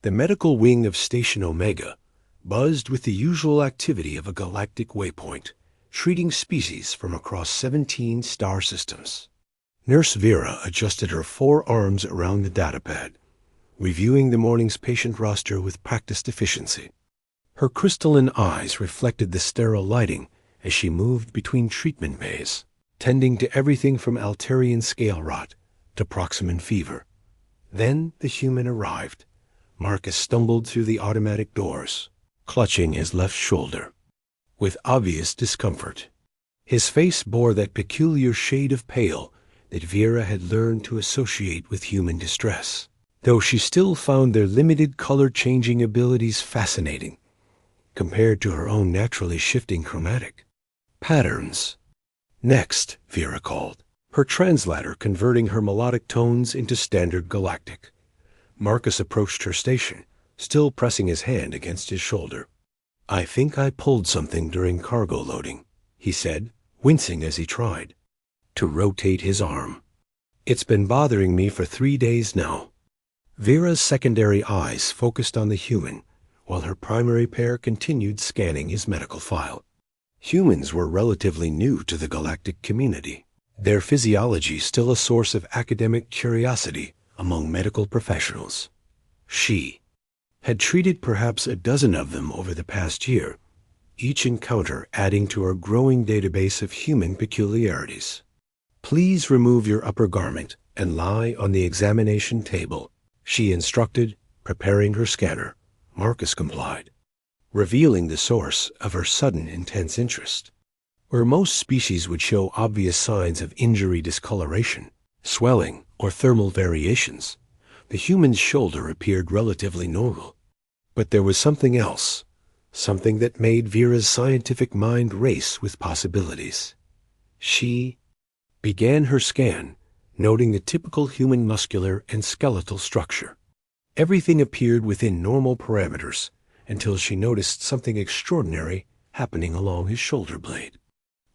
The medical wing of Station Omega buzzed with the usual activity of a galactic waypoint, treating species from across 17 star systems. Nurse Vera adjusted her 4 arms around the datapad, reviewing the morning's patient roster with practiced efficiency. Her crystalline eyes reflected the sterile lighting as she moved between treatment bays, tending to everything from Alterian scale rot to Proximan fever. Then the human arrived. Marcus stumbled through the automatic doors, clutching his left shoulder, with obvious discomfort. His face bore that peculiar shade of pale that Vera had learned to associate with human distress, though she still found their limited color-changing abilities fascinating, compared to her own naturally shifting chromatic patterns. Next, Vera called, her translator converting her melodic tones into standard galactic. Marcus approached her station, still pressing his hand against his shoulder. "I think I pulled something during cargo loading," he said, wincing as he tried to rotate his arm. "It's been bothering me for 3 days now." Vera's secondary eyes focused on the human, while her primary pair continued scanning his medical file. Humans were relatively new to the galactic community, their physiology still a source of academic curiosity among medical professionals. She had treated perhaps a dozen of them over the past year, each encounter adding to her growing database of human peculiarities. "Please remove your upper garment and lie on the examination table," she instructed, preparing her scanner. Marcus complied, revealing the source of her sudden intense interest. Where most species would show obvious signs of injury discoloration, swelling, or thermal variations, the human's shoulder appeared relatively normal. But there was something else, something that made Vera's scientific mind race with possibilities. She began her scan, noting the typical human muscular and skeletal structure. Everything appeared within normal parameters until she noticed something extraordinary happening along his shoulder blade.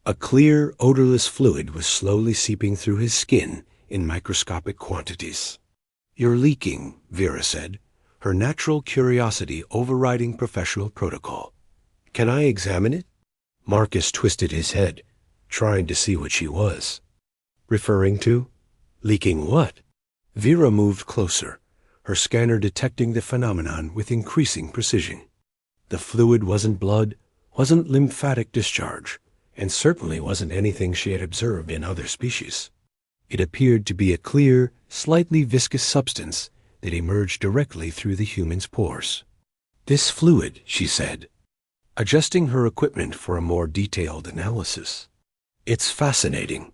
A clear, odorless fluid was slowly seeping through his skin in microscopic quantities. "You're leaking," Vera said, her natural curiosity overriding professional protocol. "Can I examine it?" Marcus twisted his head, trying to see what she was referring to. "Leaking what?" Vera moved closer, her scanner detecting the phenomenon with increasing precision. The fluid wasn't blood, wasn't lymphatic discharge, and certainly wasn't anything she had observed in other species. It appeared to be a clear, slightly viscous substance that emerged directly through the human's pores. "This fluid," she said, adjusting her equipment for a more detailed analysis. "It's fascinating.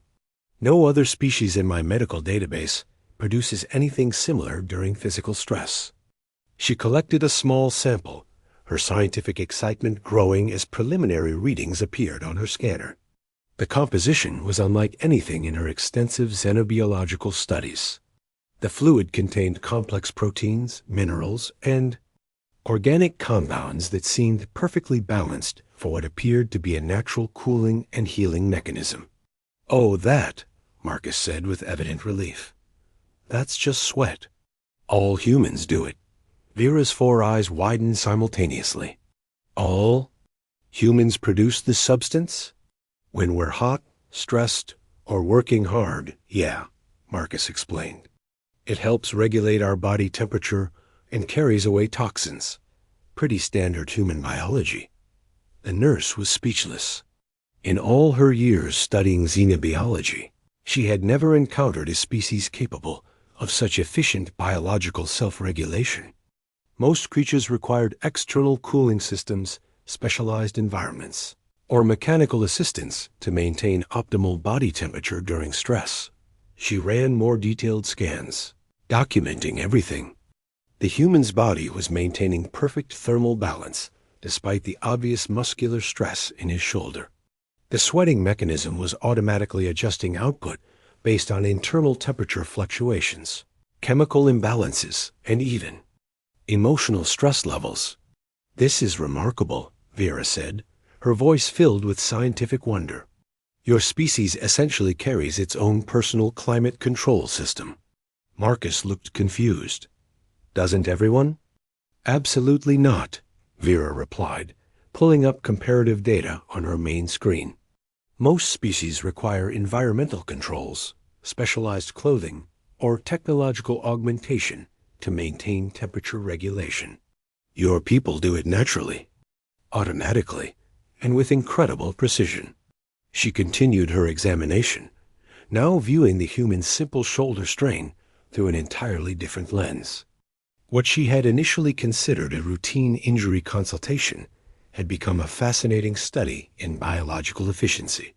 No other species in my medical database produces anything similar during physical stress." She collected a small sample, her scientific excitement growing as preliminary readings appeared on her scanner. The composition was unlike anything in her extensive xenobiological studies. The fluid contained complex proteins, minerals, and organic compounds that seemed perfectly balanced for what appeared to be a natural cooling and healing mechanism. "Oh, that," Marcus said with evident relief. "That's just sweat. All humans do it." Vera's 4 eyes widened simultaneously. "All humans produce this substance? When we're hot, stressed, or working hard, yeah," Marcus explained. "It helps regulate our body temperature and carries away toxins. Pretty standard human biology." The nurse was speechless. In all her years studying xenobiology, she had never encountered a species capable of such efficient biological self-regulation. Most creatures required external cooling systems, specialized environments, or mechanical assistance to maintain optimal body temperature during stress. She ran more detailed scans, documenting everything. The human's body was maintaining perfect thermal balance despite the obvious muscular stress in his shoulder. The sweating mechanism was automatically adjusting output based on internal temperature fluctuations, chemical imbalances, and even emotional stress levels. "This is remarkable," Vera said, her voice filled with scientific wonder. "Your species essentially carries its own personal climate control system." Marcus looked confused. "Doesn't everyone?" Absolutely not, Vera replied, pulling up comparative data on her main screen. Most species require environmental controls, specialized clothing, or technological augmentation to maintain temperature regulation. Your people do it naturally, automatically, and with incredible precision. She continued her examination, now viewing the human's simple shoulder strain through an entirely different lens. What she had initially considered a routine injury consultation had become a fascinating study in biological efficiency.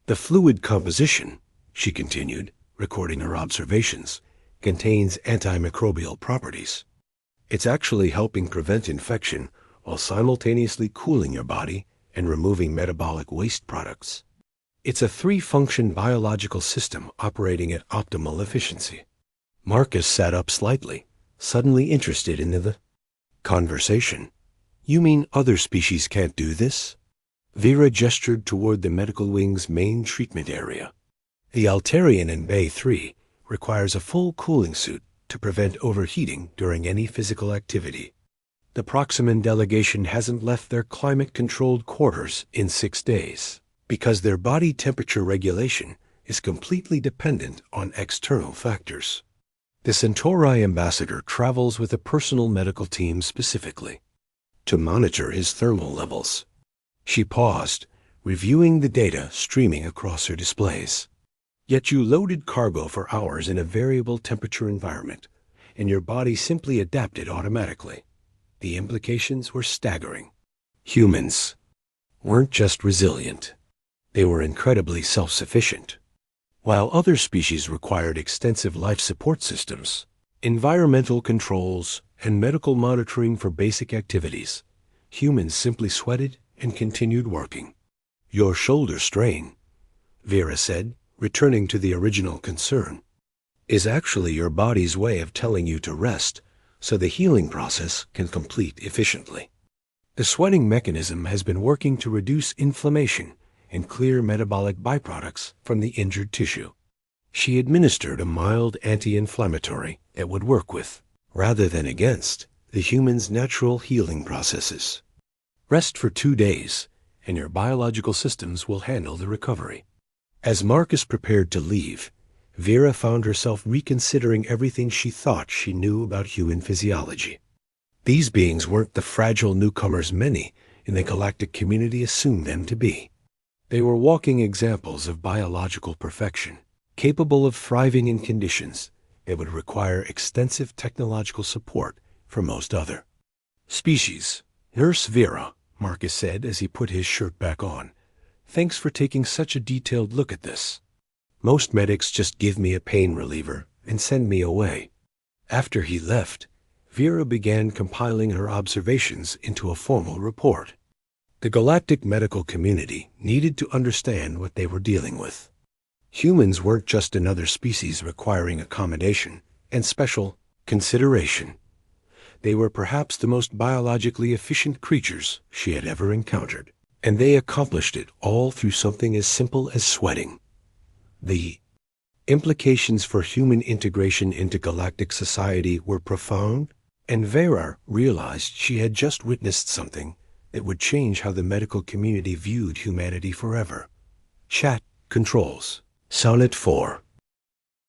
The fluid composition, she continued, recording her observations, contains antimicrobial properties. It's actually helping prevent infection while simultaneously cooling your body and removing metabolic waste products. It's a three-function biological system operating at optimal efficiency. Marcus sat up slightly, suddenly interested in the conversation. You mean other species can't do this? Vera gestured toward the medical wing's main treatment area. The Altarian in Bay 3 requires a full cooling suit to prevent overheating during any physical activity. The Proximan delegation hasn't left their climate-controlled quarters in 6 days because their body temperature regulation is completely dependent on external factors. The Centauri ambassador travels with a personal medical team specifically to monitor his thermal levels. She paused, reviewing the data streaming across her displays. Yet you loaded cargo for hours in a variable temperature environment, and your body simply adapted automatically. The implications were staggering. Humans weren't just resilient. They were incredibly self-sufficient. While other species required extensive life support systems, environmental controls, and medical monitoring for basic activities, humans simply sweated and continued working. Your shoulder strain, Vera said, returning to the original concern, is actually your body's way of telling you to rest so the healing process can complete efficiently. The sweating mechanism has been working to reduce inflammation and clear metabolic byproducts from the injured tissue. She administered a mild anti-inflammatory that would work with, rather than against, the human's natural healing processes. Rest for 2 days, and your biological systems will handle the recovery. As Marcus prepared to leave, Vera found herself reconsidering everything she thought she knew about human physiology. These beings weren't the fragile newcomers many in the galactic community assumed them to be. They were walking examples of biological perfection, capable of thriving in conditions that would require extensive technological support for most other species. Nurse Vera, Marcus said as he put his shirt back on, thanks for taking such a detailed look at this. Most medics just give me a pain reliever and send me away. After he left, Vera began compiling her observations into a formal report. The galactic medical community needed to understand what they were dealing with. Humans weren't just another species requiring accommodation and special consideration. They were perhaps the most biologically efficient creatures she had ever encountered, and they accomplished it all through something as simple as sweating. The implications for human integration into galactic society were profound, and Vera realized she had just witnessed something that would change how the medical community viewed humanity forever. Chat controls. Sonnet 4.